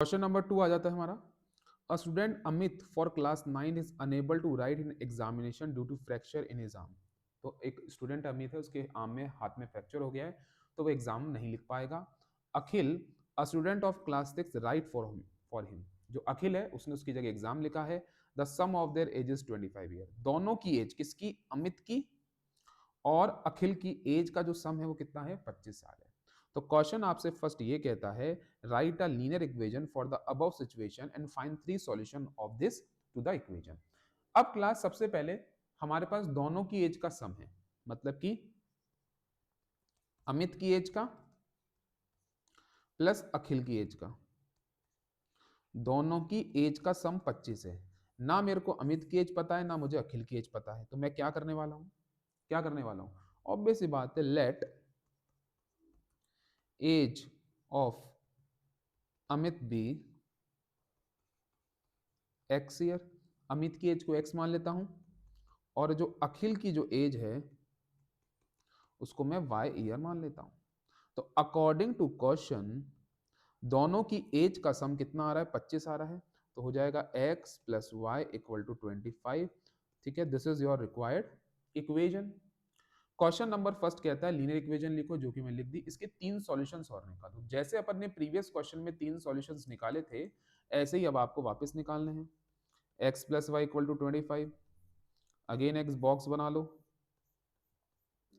Question number 2 आ जाता है हमारा। A student Amit for class 9 is unable to write in examination due to fracture in his arm. तो एक student Amit है, उसके आर्म में हाथ में फ्रैक्चर हो गया है, तो वो एग्जाम नहीं लिख पाएगा। Akhil a student of class 6 write for him. जो अखिल है उसने उसकी जगह एग्जाम लिखा है। The sum of their age is 25 year. दोनों की एज, किसकी? अमित की और अखिल की एज का जो सम है वो कितना है? 25 साल है। तो क्वेश्चन आपसे फर्स्ट ये कहता है, write a linear equation for the above situation and find 3 solution of this to the equation. अब क्लास सबसे पहले हमारे पास दोनों की एज का सम है, मतलब कि अमित की एज का प्लस अखिल की एज का, दोनों की एज का सम 25 है। ना मेरे को अमित की एज पता है, ना मुझे अखिल की एज पता है, तो मैं क्या करने वाला हूं? क्या करने वाला हूं? ऑब्वियस सी बात है, let age of Amit be X year. Amit की एज को एक्स मान लेता हूं और जो अखिल की जो एज है उसको मैं वाई ईयर मान लेता हूं। तो अकॉर्डिंग टू क्वेश्चन दोनों की एज का सम कितना आ रहा है? 25 आ रहा है। तो हो जाएगा x plus Y equal to 25। ठीक है, this is your required equation. Question number first कहता है लीनियर इक्वेशन लिखो, जो कि मैं लिख दी। इसके 3 सॉल्यूशंस और निकालो। जैसे अपन ने प्रीवियस क्वेश्चन में 3 सॉल्यूशंस निकाले थे, ऐसे ही अब आपको वापस निकालने हैं। x plus Y equal to 25। Again X box बना लो।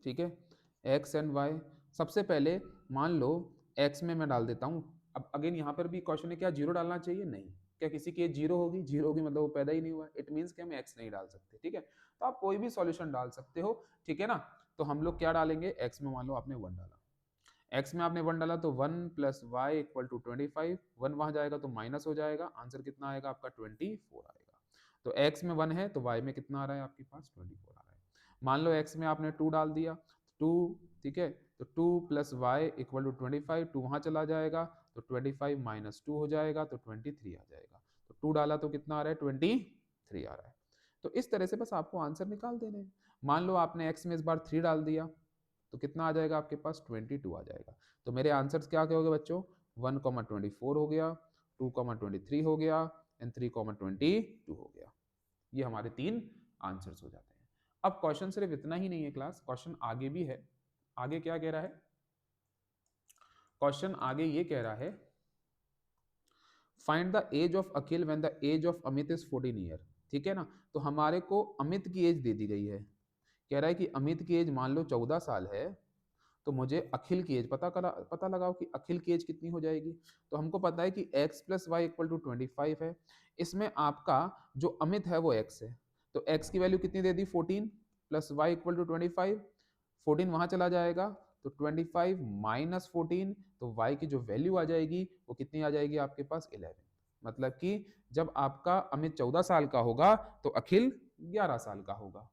ठीक है, x एंड y। सबसे पहले मान लो x में मैं डाल देता हूं। अब अगेन यहां पर भी क्वेश्चन है, क्या जीरो डालना चाहिए? नहीं। क्या किसी की जीरो होगी? जीरो होगी मतलब वो पैदा ही नहीं हुआ। इट मीन्स कि हम x नहीं डाल सकते। ठीक है, तो आप कोई भी सॉल्यूशन डाल सकते हो। ठीक है ना। तो हम लोग क्या डालेंगे? x में मान लो आपने 1 डाला, x में आपने 1 डाला तो 1 प्लस वाई इक्वल टू 25। 1 वहां जाएगा तो माइनस हो जाएगा, आंसर कितना आएगा आपका? 24 आएगा। तो x में 1 है तो y में कितना आ रहा है आपके पास? 24 आ रहा है। मान लो x में आपने 2 डाल दिया, 2। ठीक है, तो 2 प्लस वाई इक्वल टू 25। 2 वहां चला जाएगा तो 25 माइनस 2 हो जाएगा तो 23 आ जाएगा। तो 2 डाला तो कितना आ रहा है? 23 आ रहा है। तो इस तरह से बस आपको आंसर निकाल देने हैं। मान लो आपने x में इस बार 3 डाल दिया तो कितना आ जाएगा आपके पास? 22 आ जाएगा। तो मेरे आंसर्स क्या क्या हो गए बच्चों? 1,24 हो गया, 2,23 हो गया एंड 3,22 हो गया। ये हमारे 3 आंसर्स हो जाते हैं। अब क्वेश्चन सिर्फ इतना ही नहीं है क्लास, क्वेश्चन आगे भी है। आगे क्या कह रहा है? क्वेश्चन आगे ये कह रहा है, find the age of Akhil when the age of Amit is 14 year. ठीक है ना। तो हमारे को अमित की एज दे दी गई है। कह रहा है कि अमित की एज मान लो 14 साल है, तो मुझे अखिल की एज पता लगाओ कि अखिल की एज कितनी हो जाएगी। तो हमको पता है कि x plus Y equal to 25 है। इसमें आपका जो अमित है वो x है, तो x की वैल्यू कितनी दे दी? 14 प्लस वाई इक्वल टू 25। 14 वहां चला जाएगा तो 25 माइनस 14, तो y की जो वैल्यू आ जाएगी वो कितनी आ जाएगी आपके पास? 11। मतलब कि जब आपका अमित 14 साल का होगा तो अखिल 11 साल का होगा।